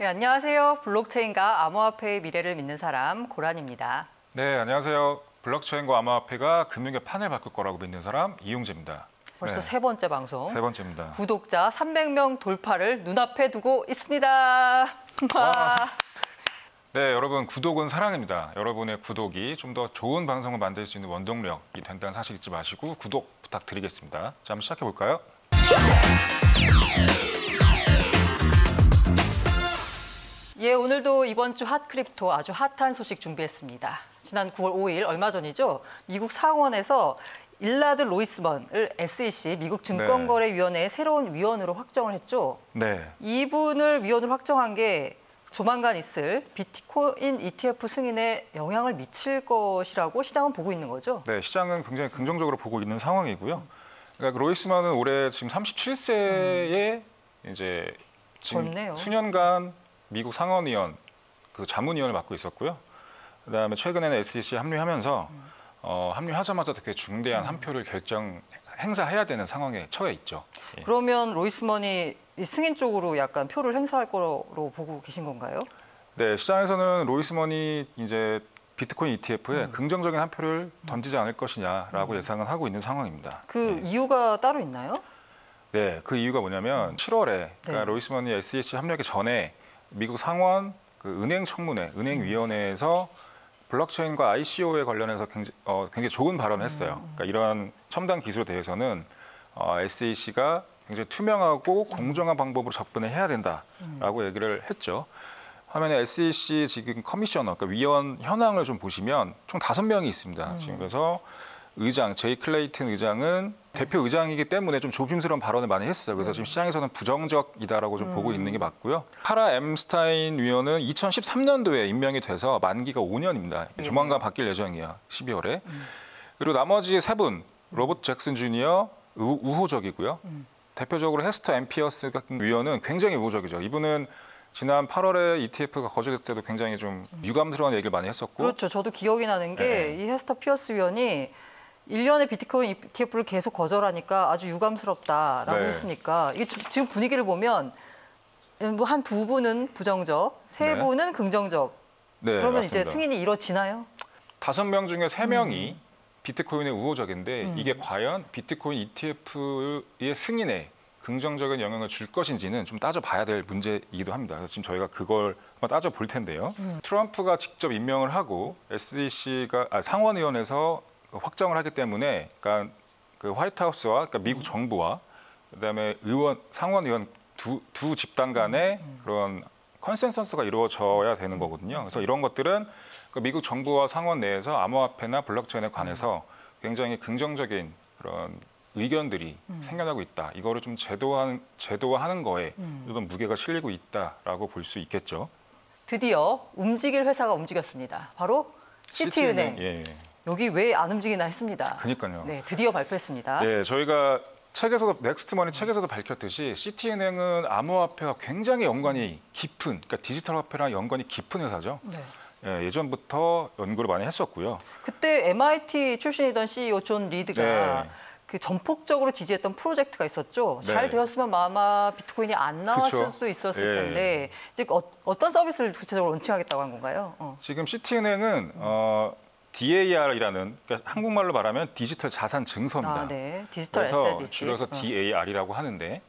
네, 안녕하세요. 블록체인과 암호화폐의 미래를 믿는 사람 고란입니다. 네, 안녕하세요. 블록체인과 암호화폐가 금융의 판을 바꿀 거라고 믿는 사람 이용재입니다. 벌써 네, 세 번째 방송. 세 번째입니다. 구독자 300명 돌파를 눈앞에 두고 있습니다. 네, 여러분 구독은 사랑입니다. 여러분의 구독이 좀 더 좋은 방송을 만들 수 있는 원동력이 된다는 사실 잊지 마시고 구독 부탁드리겠습니다. 자, 한번 시작해 볼까요? 예, 오늘도 이번 주 핫 크립토 아주 핫한 소식 준비했습니다. 지난 9월 5일 얼마 전이죠. 미국 상원에서 일라드 로이스먼을 SEC 미국 증권거래위원회의 새로운 위원으로 확정을 했죠. 네. 이분을 위원으로 확정한 게 조만간 있을 비트코인 ETF 승인에 영향을 미칠 것이라고 시장은 보고 있는 거죠. 네, 시장은 굉장히 긍정적으로 보고 있는 상황이고요. 그러니까 로이스먼은 올해 지금 37세에 이제 지금 젊네요. 수년간 미국 상원의원, 그 자문위원을 맡고 있었고요. 그다음에 최근에는 SEC에 합류하면서 합류하자마자 되게 중대한 한 표를 행사해야 되는 상황에 처해 있죠. 예. 그러면 로이스먼이 이 승인 쪽으로 약간 표를 행사할 거로 보고 계신 건가요? 네, 시장에서는 로이스먼이 이제 비트코인 ETF에 긍정적인 한 표를 던지지 않을 것이냐라고 예상을 하고 있는 상황입니다. 그 이유가 따로 있나요? 네, 그 이유가 뭐냐면 7월에 그러니까 네. 로이스먼이 SEC 합류하기 전에 미국 상원 그 은행 청문회, 은행위원회에서 블록체인과 ICO에 관련해서 굉장히 좋은 발언을 했어요. 그러니까 이런 첨단 기술에 대해서는 SEC가 굉장히 투명하고 공정한 방법으로 접근을 해야 된다라고 얘기를 했죠. 화면에 SEC 지금 커미셔너, 그러니까 위원 현황을 좀 보시면 총 5명이 있습니다. 지금 그래서 의장, 제이 클레이튼 의장은 대표 의장이기 때문에 좀 조심스러운 발언을 많이 했어요. 그래서 지금 시장에서는 부정적이다라고 좀 보고 있는 게 맞고요. 파라 엠스타인 위원은 2013년도에 임명이 돼서 만기가 5년입니다. 조만간 바뀔 예정이에요. 12월에. 그리고 나머지 3분, 로버트 잭슨 주니어 우호적이고요. 대표적으로 헤스터 엠피어스 같은 위원은 굉장히 우호적이죠. 이분은 지난 8월에 ETF가 거절됐을 때도 굉장히 좀 유감스러운 얘기를 많이 했었고. 그렇죠. 저도 기억이 나는 게 이 헤스터 피어스 위원이 1년에 비트코인 ETF를 계속 거절하니까 아주 유감스럽다라고 네. 했으니까 이게 지금 분위기를 보면 뭐 한 2분은 부정적, 3분은 긍정적. 네, 그러면 맞습니다. 이제 승인이 이루어지나요? 5명 중에 3명이 비트코인에 우호적인데 이게 과연 비트코인 ETF의 승인에 긍정적인 영향을 줄 것인지는 좀 따져봐야 될 문제이기도 합니다. 그래서 지금 저희가 그걸 한번 따져볼 텐데요. 트럼프가 직접 임명을 하고 SEC가 상원의원에서 확정을 하기 때문에 그러니까 그 화이트하우스와 그러니까 미국 정부와 그다음에 상원의원 두 집단 간의 그런 컨센서스가 이루어져야 되는 거거든요. 그래서 이런 것들은 그 미국 정부와 상원 내에서 암호화폐나 블록체인에 관해서 굉장히 긍정적인 그런 의견들이 생겨나고 있다. 이거를 좀 제도화하는 거에 좀 무게가 실리고 있다라고 볼 수 있겠죠. 드디어 움직일 회사가 움직였습니다. 바로 시티은행. 예. 여기 왜 안 움직이나 했습니다. 그러니까요. 네, 드디어 발표했습니다. 네, 저희가 넥스트머니 책에서도 밝혔듯이 시티은행은 암호화폐와 굉장히 연관이 깊은, 그러니까 디지털 화폐랑 연관이 깊은 회사죠. 네. 예, 예전부터 연구를 많이 했었고요. 그때 MIT 출신이던 CEO 존 리드가 네. 그 전폭적으로 지지했던 프로젝트가 있었죠. 잘 네. 되었으면 아마 비트코인이 안 나왔을 그쵸. 수도 있었을 예. 텐데 이제 어떤 서비스를 구체적으로 론칭하겠다고 한 건가요? 지금 시티은행은 DAR이라는 그러니까 한국말로 말하면 디지털 자산 증서입니다. 아, 네. 디지털 그래서 에셋 리스트. 줄여서 DAR이라고 하는데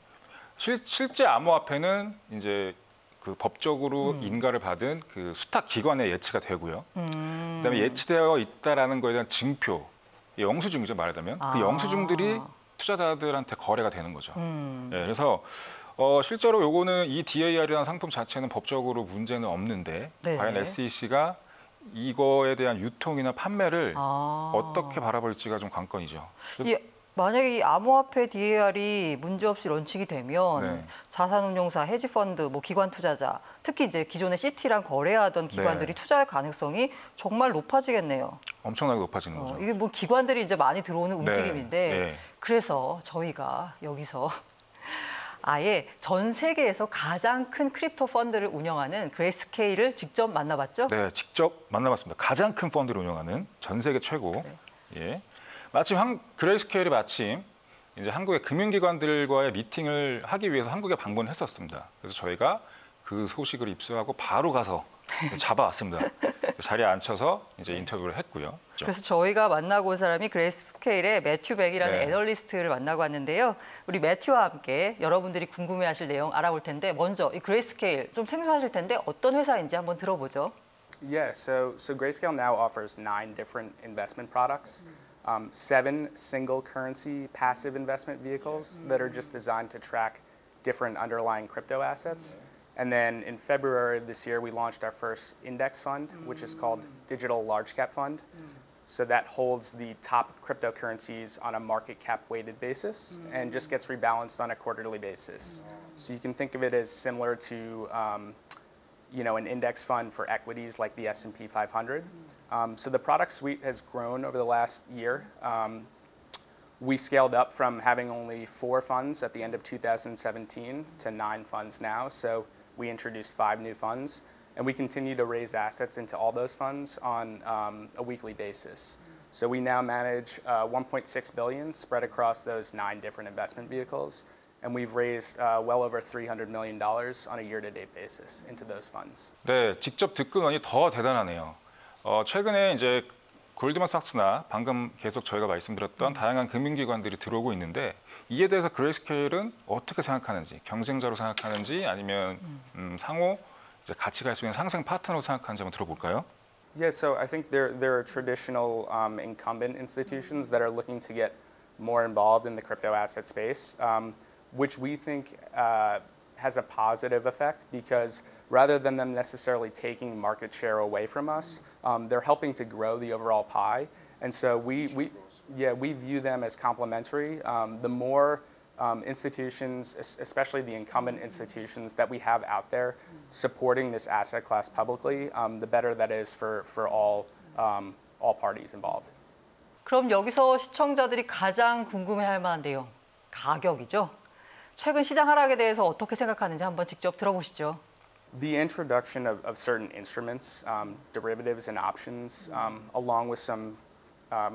실제 암호화폐는 이제 그 법적으로 인가를 받은 그 수탁 기관에 예치가 되고요. 그다음에 예치되어 있다라는 거에 대한 증표, 영수증이죠 말하자면 그 영수증들이 투자자들한테 거래가 되는 거죠. 네, 그래서 실제로 요거는 이 DAR이라는 상품 자체는 법적으로 문제는 없는데 네. 과연 SEC가 이거에 대한 유통이나 판매를 어떻게 바라볼지가 좀 관건이죠. 만약에 이 암호화폐 DAR이 문제없이 런칭이 되면 네. 자산운용사, 헤지펀드, 뭐 기관 투자자, 특히 이제 기존의 시티랑 거래하던 기관들이 네. 투자할 가능성이 정말 높아지겠네요. 엄청나게 높아지는 거죠. 이게 뭐 기관들이 이제 많이 들어오는 움직임인데 네. 그래서 저희가 여기서 아예 전 세계에서 가장 큰 크립토 펀드를 운영하는 그레이스케일을 직접 만나봤죠? 네, 직접 만나봤습니다. 가장 큰 펀드를 운영하는 전 세계 최고. 네. 예. 마침 그레이스케일이 마침 이제 한국의 금융기관들과의 미팅을 하기 위해서 한국에 방문했었습니다. 그래서 저희가 그 소식을 입수하고 바로 가서 잡아왔습니다. 자리에 앉혀서 이제 인터뷰를 했고요. 그래서 저희가 만나고 온 사람이 그레이스케일의 매튜 백이라는 네. 애널리스트를 만나고 왔는데요. 우리 매튜와 함께 여러분들이 궁금해하실 내용 알아볼 텐데 먼저 이 그레이스케일 좀 생소하실 텐데 어떤 회사인지 한번 들어보죠. Yeah, so Grayscale now offers 9 different investment products, 7 single currency passive investment vehicles that are just designed to track different underlying crypto assets. And then in February of this year, we launched our first index fund, which is called Digital Large Cap Fund. So that holds the top cryptocurrencies on a market cap weighted basis and just gets rebalanced on a quarterly basis. So you can think of it as similar to an index fund for equities like the S&P 500. So the product suite has grown over the last year. We scaled up from having only 4 funds at the end of 2017 to 9 funds now. So we introduced 5 new funds, and we continue to raise assets into all those funds on a weekly basis. So we now manage 1.6 billion spread across those 9 different investment vehicles. And we've raised well over $300 million on a year-to-date basis into those funds. 네, 직접 듣고는 더 대단하네요. 최근에 이제 골드만삭스나 방금 계속 저희가 말씀드렸던 다양한 금융기관들이 들어오고 있는데 이에 대해서 그레이스케일은 어떻게 생각하는지, 경쟁자로 생각하는지 아니면 상호 이제 같이 갈 수 있는 상생 파트너로 생각하는지 한번 들어볼까요? Yeah, so I think there are traditional incumbent institutions that are looking to get more involved in the crypto asset space, which we think has a positive effect because rather than them necessarily taking market share away from us, they're helping to grow the overall pie. And so we view them as complementary. The more institutions, especially the incumbent institutions that we have out there supporting this asset class publicly, the better that is for all parties involved. 그럼 여기서 시청자들이 가장 궁금해할 만한 내용, 가격이죠. 최근 시장 하락에 대해서 어떻게 생각하는지 한번 직접 들어보시죠. The introduction of certain instruments, derivatives and options, along with some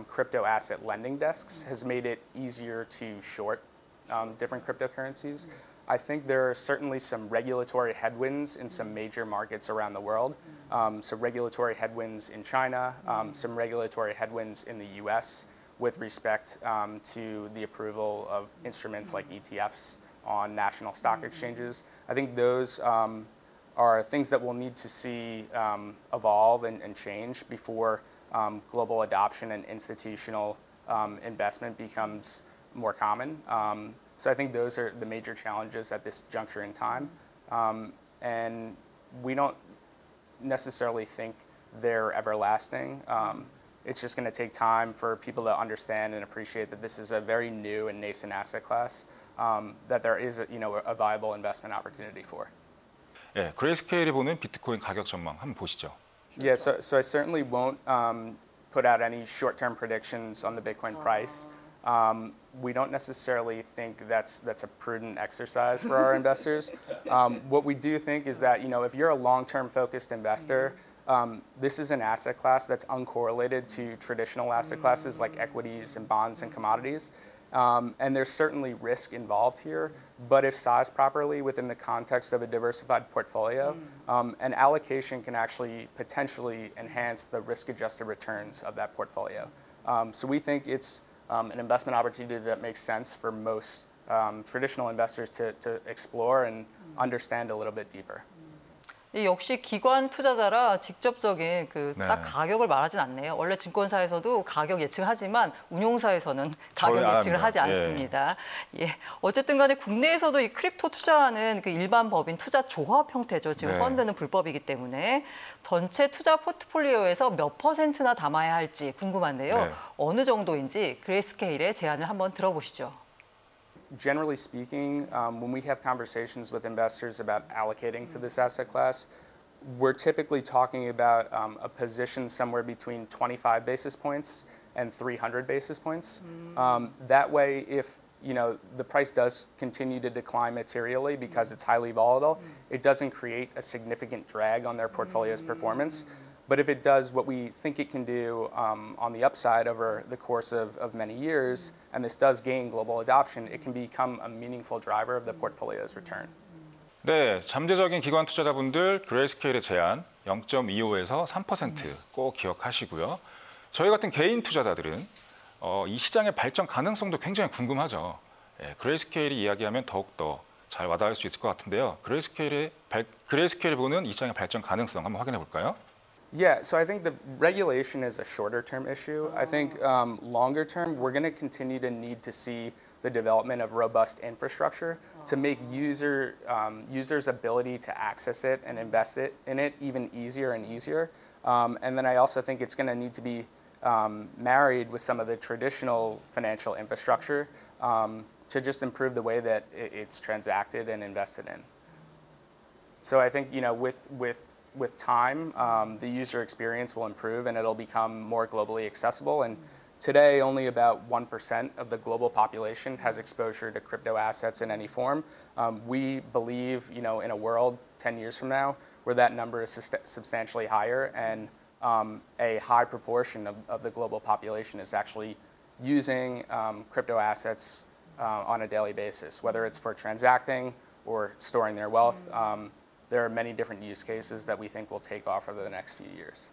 crypto asset lending desks, has made it easier to short different cryptocurrencies. I think there are certainly some regulatory headwinds in some major markets around the world. So regulatory headwinds in China, some regulatory headwinds in the US with respect to the approval of instruments like ETFs on national stock exchanges. I think those are things that we'll need to see evolve and change before global adoption and institutional investment becomes more common. So I think those are the major challenges at this juncture in time. And we don't necessarily think they're everlasting. It's just going to take time for people to understand and appreciate that this is a very new and nascent asset class that there is a viable investment opportunity for. 예, 그레이스케일이 보는 비트코인 가격 전망 한번 보시죠. Yeah, so I certainly won't put out any short-term predictions on the Bitcoin price. We don't necessarily think that's a prudent exercise for our investors. What we do think is that if you're a long-term focused investor, this is an asset class that's uncorrelated to traditional asset classes like equities and bonds and commodities. And there's certainly risk involved here, but if sized properly within the context of a diversified portfolio, an allocation can actually potentially enhance the risk-adjusted returns of that portfolio. So we think it's an investment opportunity that makes sense for most traditional investors to explore and understand a little bit deeper. 이 역시 기관 투자자라 직접적인 딱 네. 가격을 말하진 않네요. 원래 증권사에서도 가격 예측을 하지만 운용사에서는 저희 가격 안 예측을 하지 합니다. 않습니다. 예. 어쨌든 간에 국내에서도 이 크립토 투자하는 그 일반 법인 투자 조합 형태죠. 지금 네. 펀드는 불법이기 때문에 전체 투자 포트폴리오에서 몇 %나 담아야 할지 궁금한데요. 네. 어느 정도인지 그레이스케일의 제안을 한번 들어보시죠. Generally speaking, when we have conversations with investors about allocating to this asset class, we're typically talking about a position somewhere between 25 basis points and 300 basis points. That way, if the price does continue to decline materially because it's highly volatile, it doesn't create a significant drag on their portfolio's performance. But if it does what we think it can do on the upside over the course of many years, and this does gain global adoption, it can become a meaningful driver of the portfolio's return. 네, 잠재적인 기관 투자자분들 그레이스케일의 제한 0.25에서 3% 꼭 기억하시고요. 저희 같은 개인 투자자들은 이 시장의 발전 가능성도 굉장히 궁금하죠. 예, 그레이스케일이 이야기하면 더욱더 잘 와닿을 수 있을 것 같은데요. 그레이스케일이 보는 이 시장의 발전 가능성 한번 확인해 볼까요? Yeah, so I think the regulation is a shorter term issue. I think longer term, we're going to continue to need to see the development of robust infrastructure to make users' ability to access it and invest in it even easier and easier. And then I also think it's going to need to be married with some of the traditional financial infrastructure to just improve the way that it's transacted and invested in. So I think with time, the user experience will improve and it'll become more globally accessible. And today, only about 1% of the global population has exposure to crypto assets in any form. We believe, in a world 10 years from now where that number is substantially higher and a high proportion of the global population is actually using crypto assets on a daily basis, whether it's for transacting or storing their wealth. There are many different use cases that we think will take off over the next few years.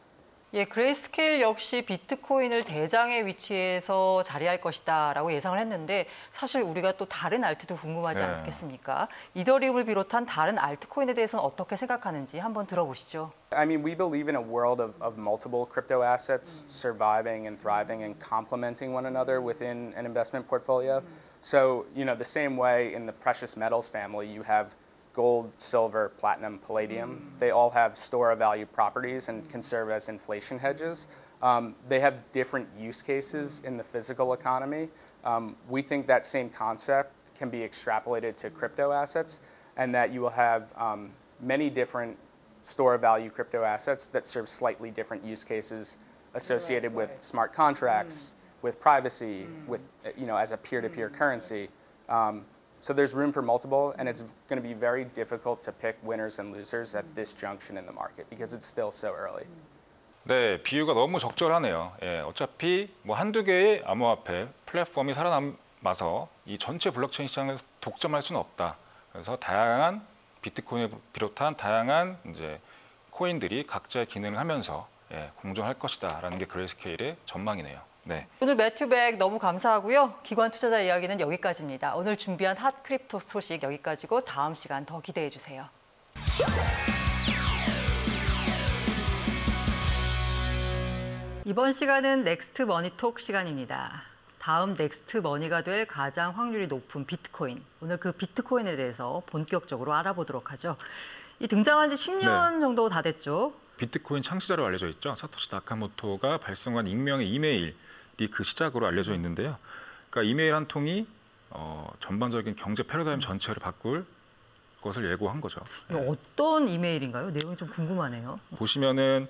예, 그레이스케일 역시 비트코인을 대장의 위치에서 자리할 것이다라고 예상을 했는데 사실 우리가 또 다른 알트도 궁금하지 네. 않겠습니까? 이더리움을 비롯한 다른 알트코인에 대해서는 어떻게 생각하는지 한번 들어보시죠. I mean, we believe in a world of multiple crypto assets surviving and thriving and complementing one another within an investment portfolio. So, the same way in the precious metals family, you have gold, silver, platinum, palladium. They all have store of value properties and can serve as inflation hedges. They have different use cases in the physical economy. We think that same concept can be extrapolated to crypto assets and that you will have many different store of value crypto assets that serve slightly different use cases associated with smart contracts, with privacy, with as a peer-to-peer currency. So there's room for multiple, and it's going to be very difficult to pick winners and losers at this junction in the market because it's still so early. 네, 비유가 너무 적절하네요. 예, 어차피 뭐 한두 개의 암호화폐 플랫폼이 살아남아서 이 전체 블록체인 시장을 독점할 수는 없다. 그래서 다양한 비트코인을 비롯한 다양한 이제 코인들이 각자의 기능을 하면서 공존할 것이다라는 게 그레이스케일의 전망이네요. 네. 오늘 매튜백 너무 감사하고요. 기관 투자자 이야기는 여기까지입니다. 오늘 준비한 핫 크립토 소식 여기까지고 다음 시간 더 기대해 주세요. 이번 시간은 넥스트 머니톡 시간입니다. 다음 넥스트 머니가 될 가장 확률이 높은 비트코인. 오늘 그 비트코인에 대해서 본격적으로 알아보도록 하죠. 이 등장한 지 10년 정도 다 됐죠. 비트코인 창시자로 알려져 있죠. 사토시 나카모토가 발송한 익명의 이메일이 그 시작으로 알려져 있는데요. 그러니까 이메일 한 통이 전반적인 경제 패러다임 전체를 바꿀 것을 예고한 거죠. 어떤 이메일인가요? 내용이 좀 궁금하네요. 보시면은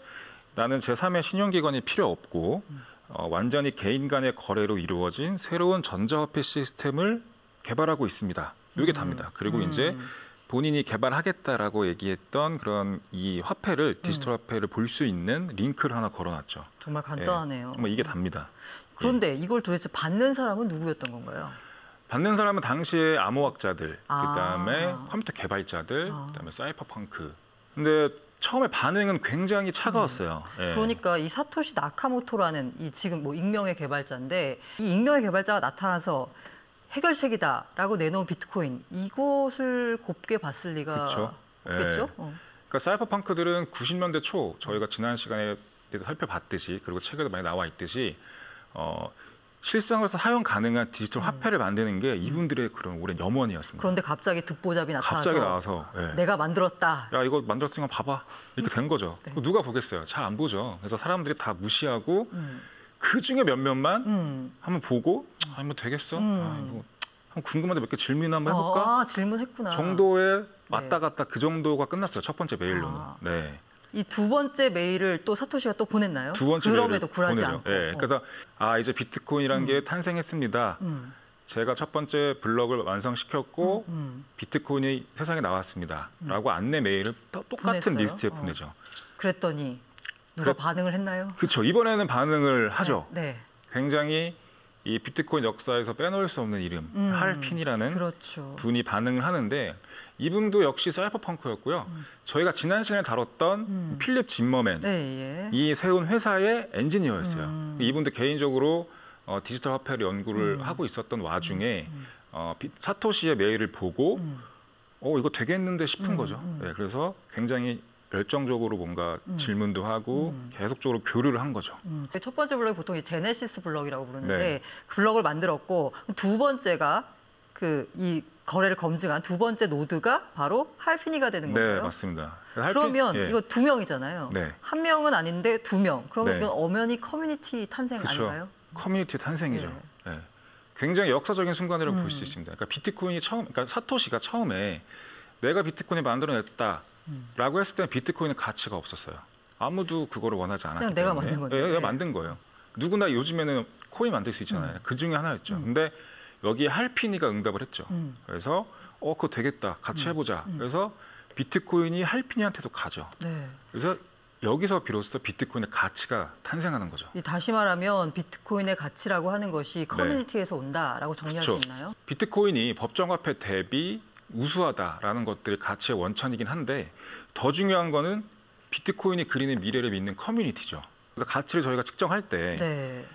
나는 제3의 신용기관이 필요 없고 완전히 개인 간의 거래로 이루어진 새로운 전자화폐 시스템을 개발하고 있습니다. 이게 답니다. 그리고 이제 본인이 개발하겠다라고 얘기했던 그런 이 화폐를 디지털 화폐를 볼 수 있는 링크를 하나 걸어놨죠. 정말 간단하네요. 뭐 이게 답니다. 그런데 이걸 도대체 받는 사람은 누구였던 건가요? 받는 사람은 당시에 암호학자들, 그다음에 컴퓨터 개발자들, 그다음에 사이퍼펑크. 근데 처음에 반응은 굉장히 차가웠어요. 그러니까 이 사토시 나카모토라는 이 지금 뭐 익명의 개발자인데 이 익명의 개발자가 나타나서 해결책이다라고 내놓은 비트코인 이것을 곱게 봤을 리가 없겠죠. 그러니까 사이퍼펑크들은 90년대 초 저희가 지난 시간에 살펴봤듯이 그리고 책에도 많이 나와 있듯이 실생활에서 사용 가능한 디지털 화폐를 만드는 게 이분들의 그런 오랜 염원이었습니다. 그런데 갑자기 듣보잡이 갑자기 나와서 내가 만들었다. 야 이거 만들었으니까 봐봐. 이렇게 된 거죠. 누가 보겠어요. 잘 안 보죠. 그래서 사람들이 다 무시하고 그중에 몇몇만 한번 보고 한번 되겠어? 한번 궁금한데 몇 개 질문 한번 해볼까? 질문했구나. 정도에 왔다 갔다 그 정도가 끝났어요. 첫 번째 메일로는. 네. 이 두 번째 메일을 또 사토시가 또 보냈나요? 두 번째 그럼에도 굴하지 보내죠. 않고. 네. 그래서 이제 비트코인이라는 게 탄생했습니다. 제가 첫 번째 블럭을 완성시켰고 비트코인이 세상에 나왔습니다. 라고 안내 메일을 똑같은 보냈어요? 리스트에 보내죠. 그랬더니 누가 반응을 했나요? 그렇죠. 이번에는 반응을 하죠. 네. 굉장히 이 비트코인 역사에서 빼놓을 수 없는 이름 할핀이라는 그렇죠. 분이 반응을 하는데 이분도 역시 사이버펑크였고요. 저희가 지난 시간에 다뤘던 필립 짐머맨 네, 예. 이 세운 회사의 엔지니어였어요. 이분도 개인적으로 디지털 화폐를 연구를 하고 있었던 와중에 사토시의 메일을 보고 이거 되겠는데 싶은 거죠. 네, 그래서 굉장히 열정적으로 뭔가 질문도 하고 계속적으로 교류를 한 거죠. 첫 번째 블록이 보통 제네시스 블록이라고 부르는데 네. 그 블록을 만들었고 두 번째가 이 거래를 검증한 두 번째 노드가 바로 할피니가 되는 네, 건가요? 맞습니다. 그러면 예. 이거 2명이잖아요. 네. 한 명은 아닌데 2명. 그러면 네. 이건 엄연히 커뮤니티 탄생 그렇죠. 아닌가요? 커뮤니티 탄생이죠. 네. 굉장히 역사적인 순간이라고 볼 수 있습니다. 그러니까 비트코인이 그러니까 사토시가 처음에 내가 비트코인을 만들어냈다라고 했을 때는 비트코인은 가치가 없었어요. 아무도 그거를 원하지 않았기 그냥 내가 때문에. 만든 건데. 네, 내가 만든 거예요. 누구나 요즘에는 코인 만들 수 있잖아요. 그 중에 하나였죠. 근데 여기에 할피니가 응답을 했죠. 그래서 그거 되겠다. 같이 해보자. 그래서 비트코인이 할피니한테도 가죠. 네. 그래서 여기서 비로소 비트코인의 가치가 탄생하는 거죠. 다시 말하면 비트코인의 가치라고 하는 것이 커뮤니티에서 온다라고 정리할 수 그렇죠. 있나요? 비트코인이 법정화폐 대비 우수하다라는 것들이 가치의 원천이긴 한데 더 중요한 거는 비트코인이 그리는 미래를 믿는 커뮤니티죠. 그래서 가치를 저희가 측정할 때 네.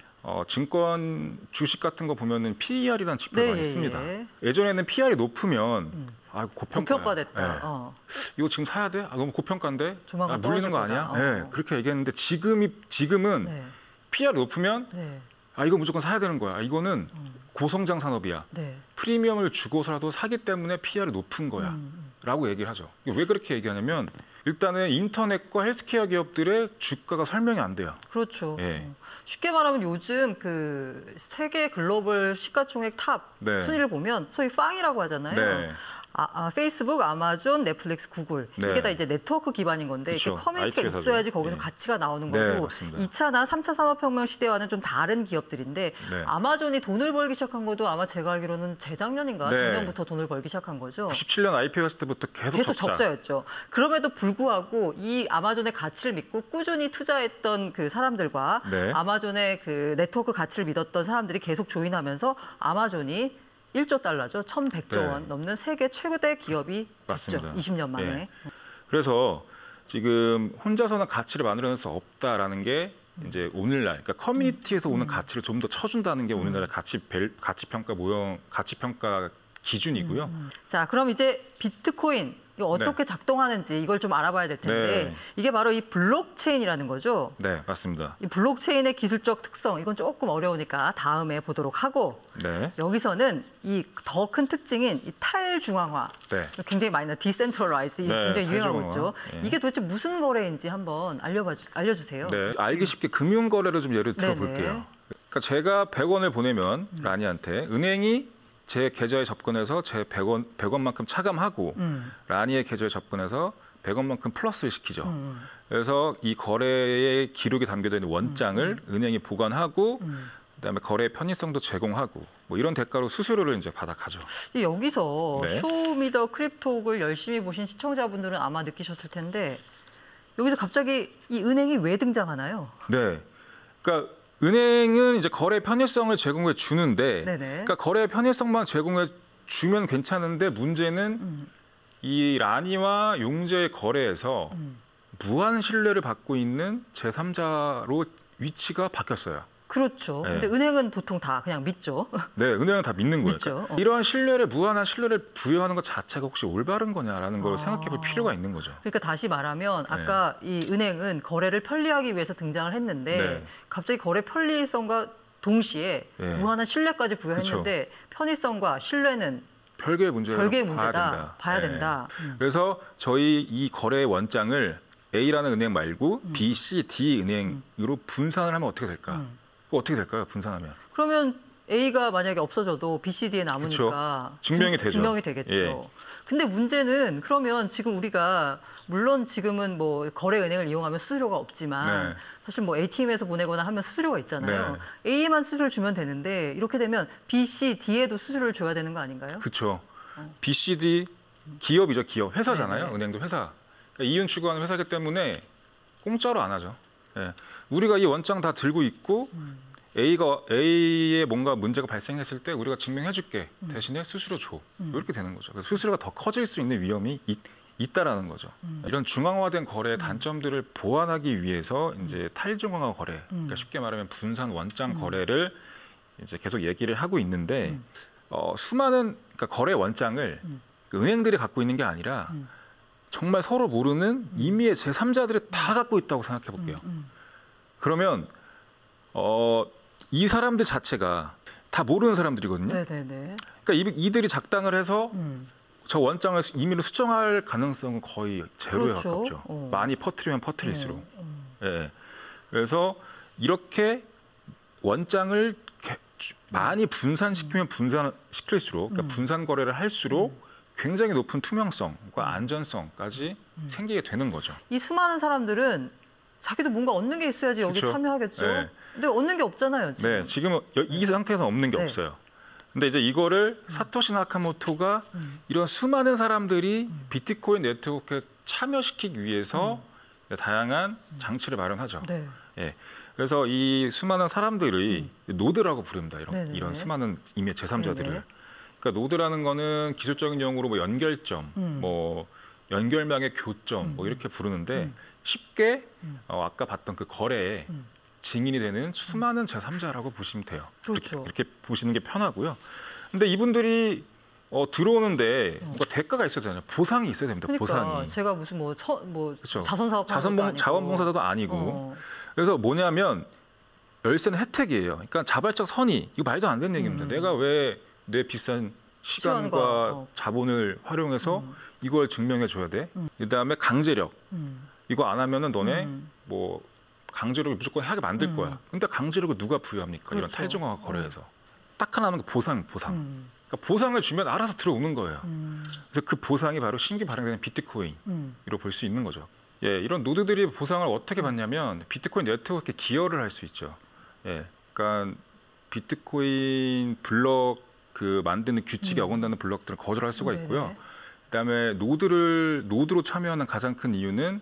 증권 주식 같은 거 보면은 PER이라는 지표가 네, 있습니다. 예. 예전에는 PER이 높으면 이거 고평가야. 고평가됐다. 네. 이거 지금 사야 돼? 너무 고평가인데? 조만간 물리는 거 떨어질 아니야? 거다. 네, 그렇게 얘기했는데 지금은 네. PER이 높으면 네. 이거 무조건 사야 되는 거야. 이거는 고성장 산업이야. 네. 프리미엄을 주고서라도 사기 때문에 PER이 높은 거야. 라고 얘기를 하죠. 왜 그렇게 얘기하냐면 일단은 인터넷과 헬스케어 기업들의 주가가 설명이 안 돼요. 그렇죠. 예. 쉽게 말하면 요즘 그 세계 글로벌 시가총액 탑 네. 순위를 보면 소위 빵이라고 하잖아요. 네. 페이스북, 아마존, 넷플릭스, 구글 네. 이게 다 이제 네트워크 기반인 건데 그쵸. 이게 커뮤니티가 IT 회사죠. 있어야지 거기서 예. 가치가 나오는 네, 거고 맞습니다. 2차나 3차 산업혁명 시대와는 좀 다른 기업들인데 네. 아마존이 돈을 벌기 시작한 것도 아마 제가 알기로는 재작년인가 네. 작년부터 돈을 벌기 시작한 거죠. 97년 IPO 했을 때부터 계속 적자. 적자였죠. 그럼에도 불구하고 이 아마존의 가치를 믿고 꾸준히 투자했던 그 사람들과 네. 아마존의 그 네트워크 가치를 믿었던 사람들이 계속 조인하면서 아마존이 1조 달러죠. 1,100조 네. 원 넘는 세계 최대 기업이 맞습니다. 됐죠. 20년 만에. 예. 그래서 지금 혼자서는 가치를 만들어낼 수 없다라는 게 이제 오늘날 그러니까 커뮤니티에서 오는 가치를 좀 더 쳐준다는 게 오늘날의 가치 평가 기준이고요. 자, 그럼 이제 비트코인 이거 어떻게 작동하는지 이걸 좀 알아봐야 될 텐데 네. 이게 바로 이 블록체인이라는 거죠. 네, 맞습니다. 이 블록체인의 기술적 특성 이건 조금 어려우니까 다음에 보도록 하고 네. 여기서는 이 더 큰 특징인 이 탈중앙화 네. 굉장히 많이 나 디센트럴라이즈 네, 굉장히 유행하고 탈중앙화. 있죠. 예. 이게 도대체 무슨 거래인지 한번 알려주세요. 네, 알기 쉽게 금융 거래를 좀 예를 들어 볼게요. 네네. 그러니까 제가 100원을 보내면 라니한테 은행이 제 계좌에 접근해서 제 100원만큼 차감하고 라니의 계좌에 접근해서 100원만큼 플러스를 시키죠. 그래서 이 거래의 기록이 담겨져 있는 원장을 은행이 보관하고 그다음에 거래의 편의성도 제공하고 뭐 이런 대가로 수수료를 이제 받아가죠. 여기서 네. 쇼미더 크립톡을 열심히 보신 시청자분들은 아마 느끼셨을 텐데 여기서 갑자기 이 은행이 왜 등장하나요? 네, 그러니까 은행은 이제 거래 편의성을 제공해 주는데, 네네. 그러니까 거래 편의성만 제공해 주면 괜찮은데 문제는 이 라니와 용재의 거래에서 무한 신뢰를 받고 있는 제3자로 위치가 바뀌었어요. 그렇죠. 네. 근데 은행은 보통 다 그냥 믿죠. 네, 은행은 다 믿는 거예요. 믿죠. 그러니까 이러한 무한한 신뢰를 부여하는 것 자체가 혹시 올바른 거냐라는 걸 생각해볼 필요가 있는 거죠. 그러니까 다시 말하면 아까 이 은행은 거래를 편리하기 위해서 등장을 했는데 네. 갑자기 거래 편리성과 동시에 네. 무한한 신뢰까지 부여했는데 편의성과 신뢰는 별개의 문제라고 별개의 봐야 문제다. 된다. 봐야 네. 된다. 그래서 저희 이 거래 원장을 A라는 은행 말고 B, C, D 은행으로 분산을 하면 어떻게 될까? 어떻게 될까요? 분산하면. 그러면 A가 만약에 없어져도 B, C, D에 남으니까 그쵸. 증명이 되죠. 증명이 되겠죠. 예. 근데 문제는 그러면 지금 우리가 물론 지금은 뭐 거래 은행을 이용하면 수수료가 없지만 네. 사실 뭐 ATM에서 보내거나 하면 수수료가 있잖아요. 네. A에만 수수료를 주면 되는데 이렇게 되면 B, C, D에도 수수료를 줘야 되는 거 아닌가요? 그렇죠. B, C, D 기업이죠. 기업. 회사잖아요. 네네. 은행도 회사. 그러니까 이윤 추구하는 회사이기 때문에 공짜로 안 하죠. 예. 우리가 이 원장 다 들고 있고 A에 뭔가 문제가 발생했을 때 우리가 증명해줄게. 대신에 수수료 줘. 이렇게 되는 거죠. 그래서 수수료가 더 커질 수 있는 위험이 있다라는 거죠. 이런 중앙화된 거래의 단점들을 보완하기 위해서 이제 탈중앙화 거래, 그러니까 쉽게 말하면 분산 원장 거래를 이제 계속 얘기를 하고 있는데 수많은 그러니까 거래 원장을 그 은행들이 갖고 있는 게 아니라 정말 서로 모르는 임의의 제3자들이 다 갖고 있다고 생각해 볼게요. 그러면 이 사람들 자체가 다 모르는 사람들이거든요. 네네네. 그러니까 이들이 작당을 해서 저 원장을 임의로 수정할 가능성은 거의 제로에 그렇죠. 가깝죠. 많이 퍼뜨리면 퍼뜨릴수록. 예. 그래서 이렇게 원장을 많이 분산시키면 분산시킬수록, 그러니까 분산 거래를 할수록 굉장히 높은 투명성과 안전성까지 생기게 되는 거죠. 이 수많은 사람들은 자기도 뭔가 얻는 게 있어야지 여기 그쵸. 참여하겠죠. 네. 근데 얻는 게 없잖아요, 지금. 네, 지금은 이 상태에서 없는 게 네. 없어요. 근데 이제 이거를 사토시 나카모토가 이런 수많은 사람들이 비트코인 네트워크에 참여시키기 위해서 다양한 장치를 마련하죠. 네. 예. 그래서 이 수많은 사람들이 노드라고 부릅니다. 네네네. 이런 수많은 임의 제3자들을. 네네. 그러니까 노드라는 거는 기술적인 용어로 뭐 연결점, 뭐 연결망의 교점, 뭐 이렇게 부르는데 쉽게 아까 봤던 그 거래에 증인이 되는 수많은 제3자라고 보시면 돼요. 그렇죠. 그렇게 보시는 게 편하고요. 근데 이분들이 들어오는데 뭔가 대가가 있어야 되잖아요. 보상이 있어야 됩니다. 그러니까 보상이. 제가 무슨 그렇죠. 자선사업 하는 것도 아니고. 자원봉사자도 아니고. 그래서 뭐냐면 열쇠는 혜택이에요. 그러니까 자발적 선의. 이거 말도 안 되는 얘기입니다. 내가 왜 내 비싼 시간과 시간과, 자본을 활용해서 이걸 증명해 줘야 돼? 그다음에 강제력. 이거 안 하면은 너네 뭐 강제력을 무조건 하게 만들 거야. 근데 강제력을 누가 부여합니까? 이런 그렇죠. 탈중앙화 거래에서. 딱 하나 하는 거 보상. 그러니까 보상을 주면 알아서 들어오는 거예요. 그래서 그 보상이 바로 신규 발행되는 비트코인으로 볼 수 있는 거죠. 예, 이런 노드들이 보상을 어떻게 받냐면 비트코인 네트워크에 기여를 할 수 있죠. 예, 그러니까 비트코인 블록 그 만드는 규칙에 어긋나는 블록들은 거절할 수가 있고요. 네네. 그다음에 노드로 참여하는 가장 큰 이유는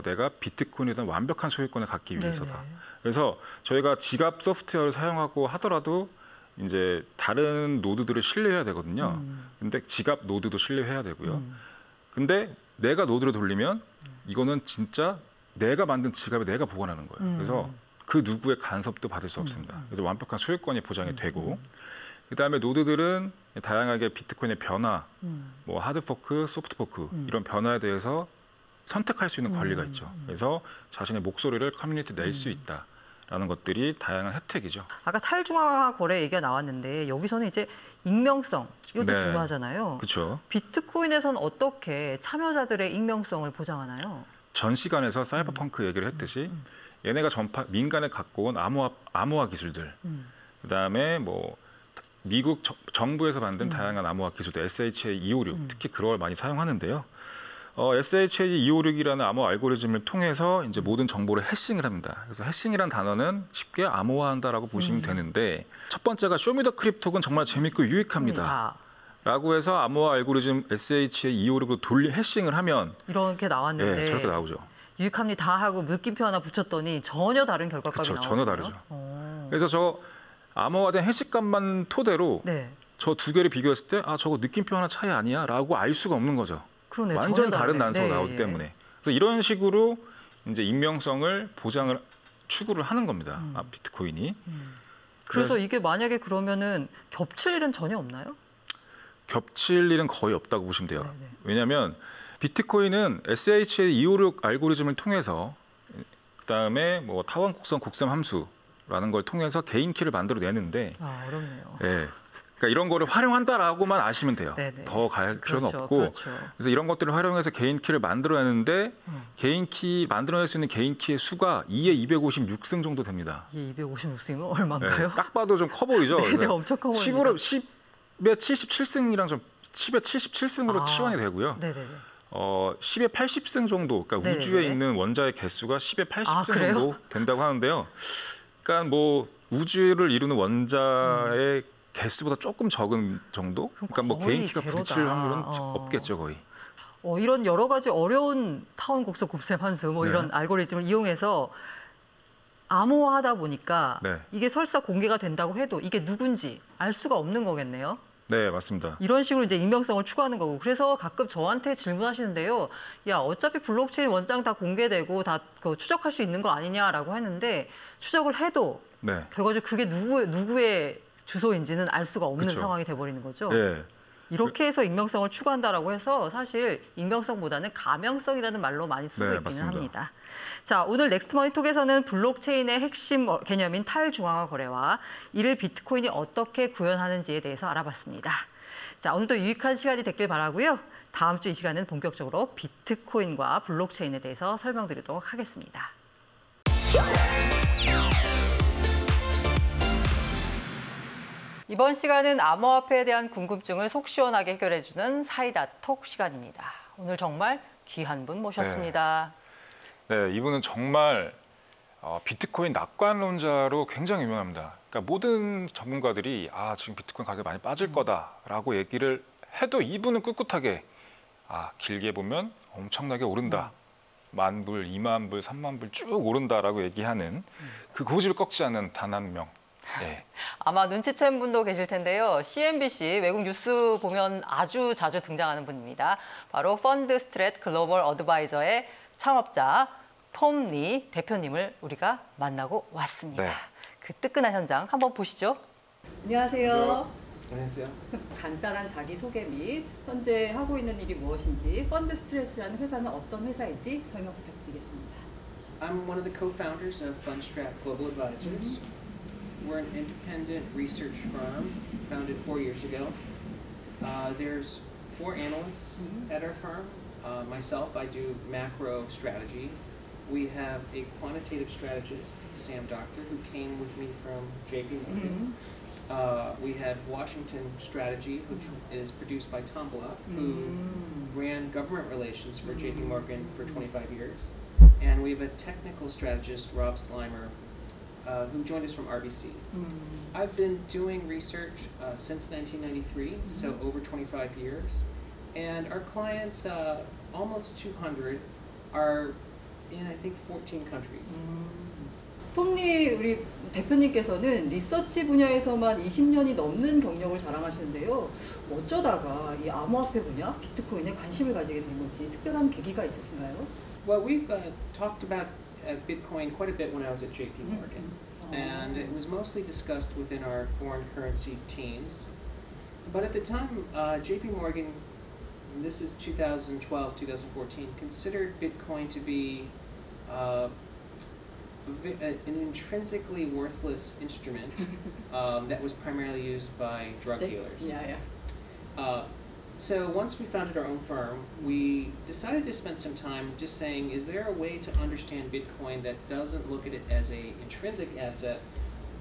내가 비트코인에 대한 완벽한 소유권을 갖기 위해서다. 네네. 그래서 저희가 지갑 소프트웨어를 사용하고 하더라도 이제 다른 노드들을 신뢰해야 되거든요. 근데 지갑 노드도 신뢰해야 되고요. 근데 내가 노드로 돌리면 이거는 진짜 내가 만든 지갑에 내가 보관하는 거예요. 그래서 그 누구의 간섭도 받을 수 없습니다. 그래서 완벽한 소유권이 보장이 되고 그다음에 노드들은 다양하게 비트코인의 변화, 뭐 하드포크, 소프트포크 이런 변화에 대해서 선택할 수 있는 권리가 있죠. 그래서 자신의 목소리를 커뮤니티에 낼 수 있다라는 것들이 다양한 혜택이죠. 아까 탈중앙화 거래 얘기가 나왔는데 여기서는 이제 익명성 이것도 네. 중요하잖아요. 그렇죠. 비트코인에서는 어떻게 참여자들의 익명성을 보장하나요? 전 시간에서 사이버펑크 얘기를 했듯이 얘네가 민간에 갖고 온 암호화 기술들, 그다음에 뭐 미국 정부에서 만든 다양한 암호화 기술들, SHA-256 특히 그런 걸 많이 사용하는데요. SHA-256이라는 암호 알고리즘을 통해서 이제 모든 정보를 해싱을 합니다. 그래서 해싱이라는 단어는 쉽게 암호화한다라고 보시면 되는데 첫 번째가 쇼미더 크립토는 정말 재밌고 유익합니다. 라고 해서 암호화 알고리즘 SHA-256으로 돌리 해싱을 하면 이렇게 나왔는데 예, 저렇게 나오죠. 유익합니다 하고 느낌표 하나 붙였더니 전혀 다른 결과값이 그렇죠. 나오는 전혀 다르죠. 그래서 저 암호화된 해시값만 토대로 네. 저 두 개를 비교했을 때 저거 느낌표 하나 차이 아니야? 라고 알 수가 없는 거죠. 그러네. 완전 전혀 다른 다르네. 단서가 네. 나오기 때문에. 그래서 이런 식으로 이제 익명성을 보장을 추구를 하는 겁니다. 비트코인이. 그래서 이게 만약에 그러면은 겹칠 일은 전혀 없나요? 겹칠 일은 거의 없다고 보시면 돼요. 네네. 왜냐하면 비트코인은 SHA-256 알고리즘을 통해서 그다음에 뭐 타원 곡선 함수라는 걸 통해서 개인 키를 만들어내는데 어렵네요. 예. 그러니까 이런 거를 활용한다라고만 아시면 돼요. 네네. 더 갈 필요는 그렇죠, 없고. 그렇죠. 그래서 이런 것들을 활용해서 개인 키를 만들어내는데 개인 키 만들어낼 수 있는 개인 키의 수가 2에 256승 정도 됩니다. 이게 256이면 예, 얼마인가요? 딱 봐도 좀 커 보이죠. 네네, 그래서 엄청 커 보입니다. 10에 77승이랑 좀 10에 77승으로 치환이 되고요. 네네네. 10에 80승 정도, 그러니까 네네네. 우주에 있는 원자의 개수가 10에 80승 그래요? 정도 된다고 하는데요. 그러니까 뭐 우주를 이루는 원자의 개수보다 조금 적은 정도? 그러니까 뭐 거의 개인 키가 제로다. 부딪힐 확률은 없겠죠, 거의. 이런 여러 가지 어려운 타원 곡선 곱셈 함수 뭐 이런 알고리즘을 이용해서 암호화하다 보니까 네. 이게 설사 공개가 된다고 해도 이게 누군지 알 수가 없는 거겠네요. 네, 맞습니다. 이런 식으로 이제 익명성을 추구하는 거고 그래서 가끔 저한테 질문하시는데요. 야 어차피 블록체인 원장 다 공개되고 다 추적할 수 있는 거 아니냐라고 했는데 추적을 해도 네. 결과적으로 그게 누구의 주소인지는 알 수가 없는 그쵸. 상황이 돼버리는 거죠. 예. 이렇게 해서 익명성을 추구한다라고 해서 사실 익명성보다는 가명성이라는 말로 많이 쓰고 네, 있기는 맞습니다. 합니다. 자, 오늘 넥스트 머니톡에서는 블록체인의 핵심 개념인 탈중앙화 거래와 이를 비트코인이 어떻게 구현하는지에 대해서 알아봤습니다. 자, 오늘도 유익한 시간이 됐길 바라고요. 다음 주 이 시간은 본격적으로 비트코인과 블록체인에 대해서 설명드리도록 하겠습니다. 이번 시간은 암호화폐에 대한 궁금증을 속 시원하게 해결해주는 사이다 톡 시간입니다. 오늘 정말 귀한 분 모셨습니다. 네, 이분은 정말 비트코인 낙관론자로 굉장히 유명합니다. 그러니까 모든 전문가들이 지금 비트코인 가격이 많이 빠질 거다라고 얘기를 해도 이분은 꿋꿋하게 길게 보면 엄청나게 오른다. 10,000불, 20,000불, 30,000불 쭉 오른다라고 얘기하는 그 고집을 꺾지 않는 단 한 명. 네. 아마 눈치챈 분도 계실 텐데요. CNBC 외국 뉴스 보면 아주 자주 등장하는 분입니다. 바로 펀드 스트랩 글로벌 어드바이저의 창업자 톰 리 대표님을 우리가 만나고 왔습니다. 네. 그 뜨끈한 현장 한번 보시죠. 안녕하세요. 안녕하세요. 간단한 자기소개 및 현재 하고 있는 일이 무엇인지 펀드 스트레스라는 회사는 어떤 회사인지 설명 부탁드리겠습니다. I'm one of the co-founders of Fundstrat Global Advisors. We're an independent research firm founded 4 years ago. There's 4 analysts at our firm. Myself, I do macro strategy. We have a quantitative strategist, Sam Doctor, who came with me from JP Morgan. We have Washington Strategy, which is produced by Tom Block, who ran government relations for JP Morgan for 25 years. And we have a technical strategist, Rob Slimer, who joined us from RBC. I've been doing research since 1993, so over 25 years. And our clients, almost 200, are in, I think, 14 countries. 톰리 우리 대표님께서는 리서치 분야에서만 20년이 넘는 경력을 자랑하시는데요. 어쩌다가 이 암호화폐 분야, 비트코인에 관심을 가지게 된 건지 특별한 계기가 있으신가요? Well, we've talked about Bitcoin quite a bit when I was at JP Morgan. And it was mostly discussed within our foreign currency teams. But at the time, JP Morgan, and this is 2012, 2014, considered Bitcoin to be an intrinsically worthless instrument that was primarily used by drug dealers. So once we founded our own firm, we decided to spend some time just saying, is there a way to understand Bitcoin that doesn't look at it as an intrinsic asset,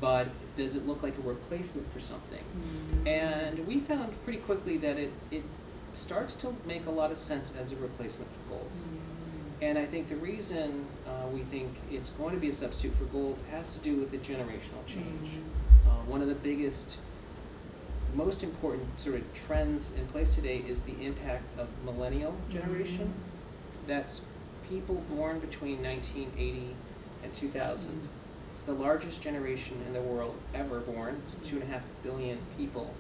but does it look like a replacement for something? And we found pretty quickly that it starts to make a lot of sense as a replacement for gold. And I think the reason we think it's going to be a substitute for gold has to do with the generational change. One of the biggest, most important sort of trends in place today is the impact of millennial generation. That's people born between 1980 and 2000. It's the largest generation in the world ever born. It's 2.5 billion people.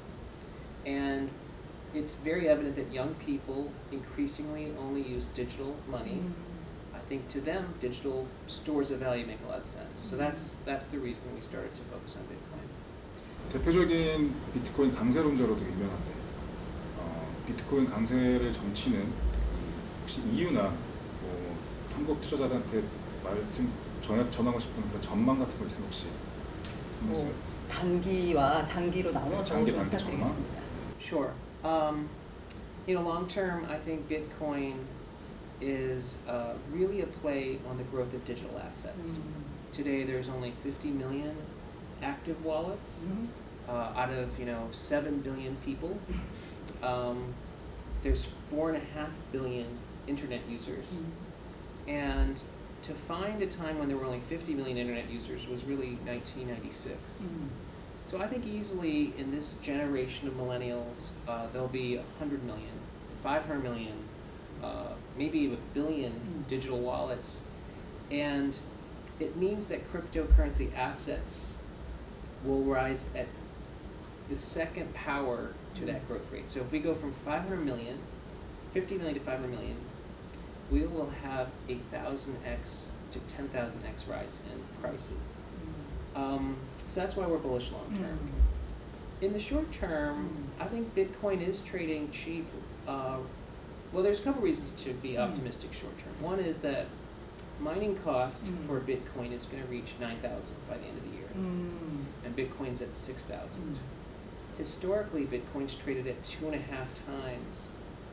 And it's very evident that young people increasingly only use digital money. I think to them, digital stores of value make a lot of sense. So that's the reason we started to focus on Bitcoin. 대표적인 비트코인 강세론자로 되게 유명한데 비트코인 강세를 점치는 혹시 이유나 뭐 한국 투자자들한테 말씀 전하고 싶은 그런 전망 같은 거 있으면 혹시 단기와 장기로 나눠서 장기, 좀 단기 부탁드리겠습니다. Sure. Long term, I think Bitcoin is really a play on the growth of digital assets. Today, there's only 50 million active wallets out of 7 billion people. There's 4.5 billion internet users, and to find a time when there were only 50 million internet users was really 1996. So I think easily in this generation of millennials, there'll be 100 million, 500 million, maybe 1 billion digital wallets. And it means that cryptocurrency assets will rise at the second power to that growth rate. So if we go from 500 million, 50 million to 500 million, we will have a 1,000x to 10,000x rise in prices. So that's why we're bullish long term. In the short term, I think Bitcoin is trading cheap. Well, there's a couple reasons to be optimistic short term. One is that mining cost for Bitcoin is going to reach 9,000 by the end of the year, and Bitcoin's at 6,000. Historically, Bitcoin's traded at 2.5 times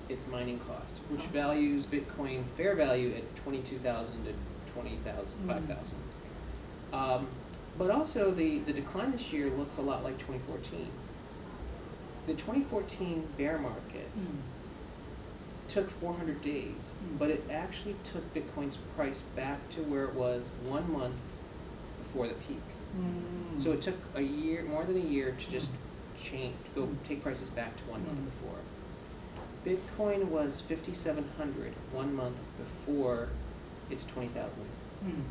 its mining cost, which values Bitcoin fair value at 22,000 to 20,000, 5,000. But also, the decline this year looks a lot like 2014. The 2014 bear market took 400 days, but it actually took Bitcoin's price back to where it was 1 month before the peak. So it took a year, more than a year, to just change, go take prices back to 1 month before. Bitcoin was 5,700 1 month before its 20,000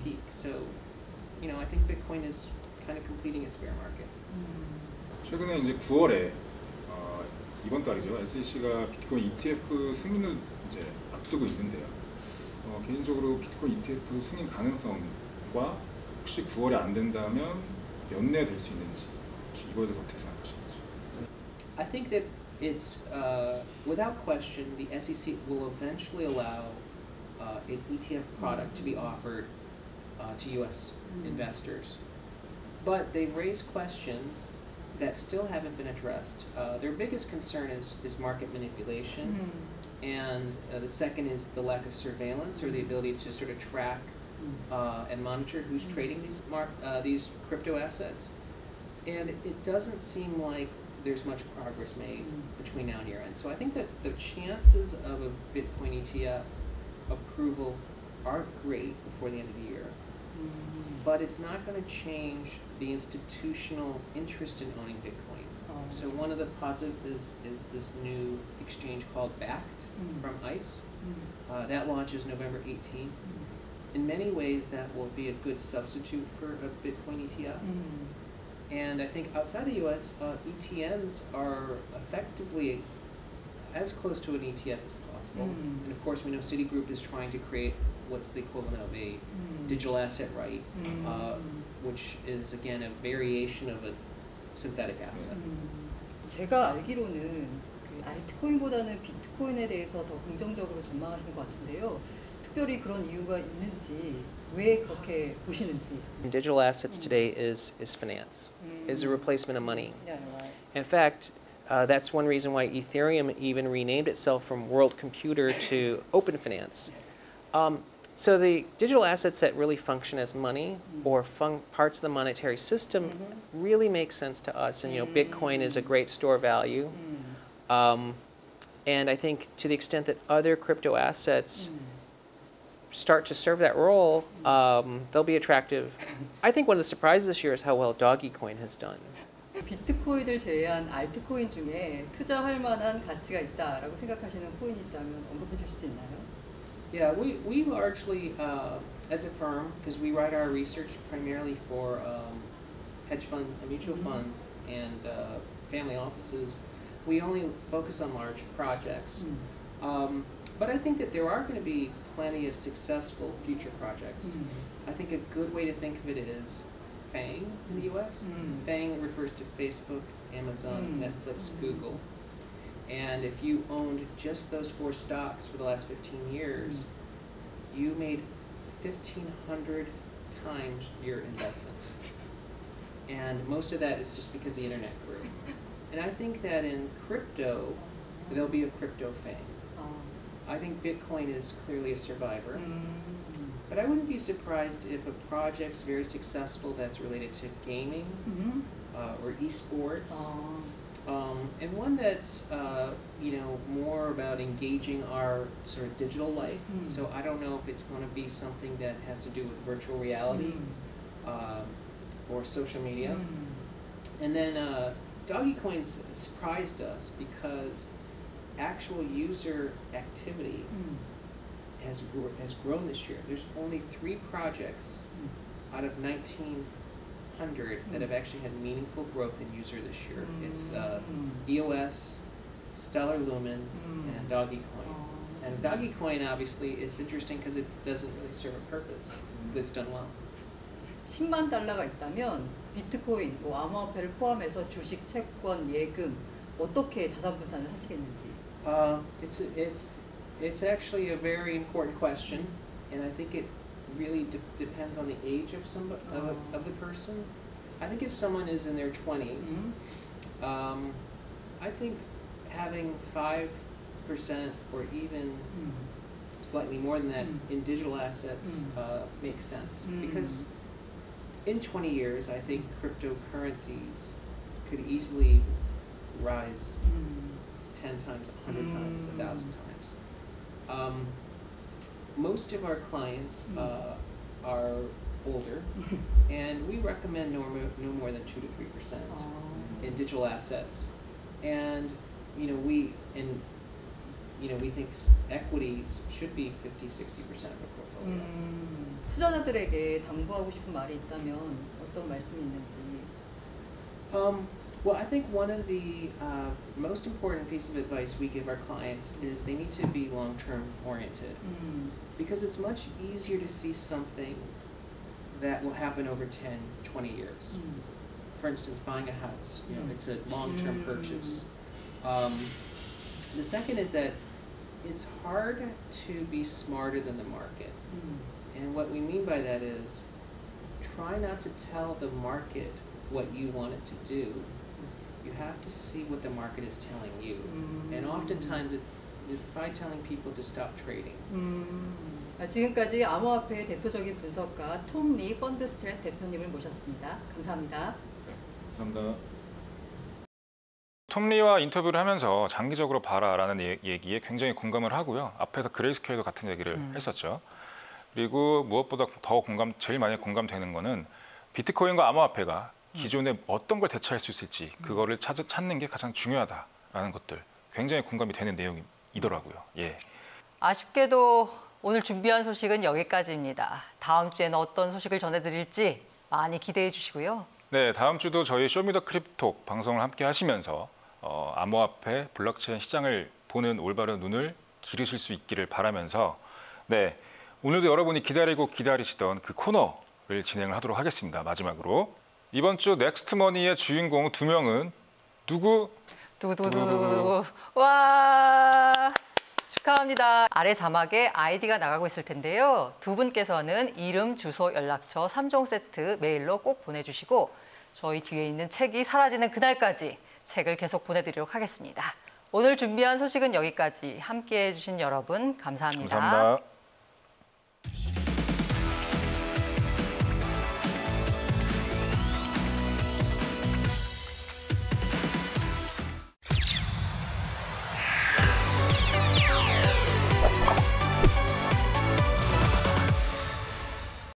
peak. So, you know, I think Bitcoin is kind of completing its bear market. 최근에 이제 9월에 이번 달이죠. SEC가 비트코인 ETF 승인을 이제 앞두고 있는데요. 개인적으로 비트코인 ETF 승인 가능성과 혹시 9월에 안 된다면 연내될 수 있는지 혹시 이거에 대해서 어떻게 생각하시는지? I think that it's, without question, the SEC will eventually allow an ETF product to be offered to U.S. investors. But they've raised questions that still haven't been addressed. Their biggest concern is market manipulation, and the second is the lack of surveillance, or the ability to sort of track and monitor who's trading these crypto assets. And it doesn't seem like there's much progress made between now and year end. So I think that the chances of a Bitcoin ETF approval are great before the end of the year. But it's not going to change the institutional interest in owning Bitcoin. So one of the positives is this new exchange called Bakkt from ICE. That launches November 18th. In many ways, that will be a good substitute for a Bitcoin ETF. And I think outside the US, ETNs are effectively as close to an ETF as possible. And of course, we know Citigroup is trying to create what's the equivalent of a digital asset right, which is again a variation of a synthetic asset. 제가 알기로는 그 알트코인보다는 비트코인에 대해서 더 긍정적으로 전망하시는 것 같은데요. 특별히 그런 이유가 있는지, 왜 그렇게 보시는지. Digital assets today is finance, is a replacement of money. Yeah, right. In fact, that's one reason why Ethereum even renamed itself from World Computer to Open Finance. So the digital assets that really function as money or parts of the monetary system really make sense to us. And you know, Bitcoin is a great store value. And I think to the extent that other crypto assets start to serve that role, they'll be attractive. I think one of the surprises this year is how well Dogecoin has done. 비트코인을 제외한 알트코인 중에 투자할 만한 가치가 있다라고 생각하시는 코인이 있다면 언급해 주실 수 있나요? Yeah, we largely, as a firm, because we write our research primarily for hedge funds and mutual funds and family offices, we only focus on large projects. But I think that there are going to be plenty of successful future projects. I think a good way to think of it is FANG in the US. FANG refers to Facebook, Amazon, Netflix, Google. And if you owned just those 4 stocks for the last 15 years, you made 1,500 times your investment. And most of that is just because the internet grew. And I think that in crypto, there'll be a crypto FANG. I think Bitcoin is clearly a survivor. But I wouldn't be surprised if a project's very successful that's related to gaming or esports. And one that's you know, more about engaging our sort of digital life. So I don't know if it's going to be something that has to do with virtual reality or social media. And then Dogecoin's surprised us because actual user activity has grown this year. There's only 3 projects out of 1,900 that have actually had meaningful growth in user this year. It's EOS, Stellar Lumen, and Dogecoin. And Dogecoin, obviously, it's interesting because it doesn't really serve a purpose, but it's done well. 10만 달러가 있다면 비트코인, 뭐 암호화폐를 포함해서 주식, 채권, 예금 어떻게 자산 분산을 하시겠는지. It's actually a very important question, and I think it really depends on the age of of the person. I think if someone is in their 20s, I think having 5% or even slightly more than that in digital assets makes sense, because in 20 years, I think cryptocurrencies could easily rise 10 times, 100 times, 1,000 times. Most of our clients are older, and we recommend no more than 2 to 3% in digital assets. And we think equities should be 50-60% of the portfolio. 투자자들에게 당부하고 싶은 말이 있다면 어떤 말씀이 있는지. Well, I think one of the most important piece of advice we give our clients is they need to be long-term oriented, because it's much easier to see something that will happen over 10, 20 years. For instance, buying a house, it's a long-term purchase. The second is that it's hard to be smarter than the market. And what we mean by that is try not to tell the market what you want it to do. You have to see what the market is telling you. And oftentimes it is by telling people to stop trading. 지금까지 암호화폐의 대표적인 분석가 톰 리 펀드 스트랩 대표님을 모셨습니다. 감사합니다. 감사합니다. 톰 리와 인터뷰를 하면서 장기적으로 봐라라는 얘기에 굉장히 공감을 하고요. 앞에서 그레이스케일도 같은 얘기를 했었죠. 그리고 무엇보다 제일 많이 공감되는 거는 비트코인과 암호화폐가 기존에 어떤 걸 대체할 수 있을지 그거를 찾는 게 가장 중요하다라는 것들 굉장히 공감이 되는 내용이더라고요. 예. 아쉽게도 오늘 준비한 소식은 여기까지입니다. 다음 주에는 어떤 소식을 전해드릴지 많이 기대해 주시고요. 네, 다음 주도 저희 쇼미더 크립토 방송을 함께 하시면서 암호화폐, 블록체인 시장을 보는 올바른 눈을 기르실 수 있기를 바라면서 네, 오늘도 여러분이 기다리시던 그 코너를 진행을 하도록 하겠습니다. 마지막으로 이번 주 넥스트머니의 주인공 2명은 누구? 두두두두. 와, 축하합니다. 아래 자막에 아이디가 나가고 있을 텐데요. 두 분께서는 이름, 주소, 연락처 3종 세트 메일로 꼭 보내주시고 저희 뒤에 있는 책이 사라지는 그날까지 책을 계속 보내드리도록 하겠습니다. 오늘 준비한 소식은 여기까지. 함께해 주신 여러분 감사합니다. 감사합니다.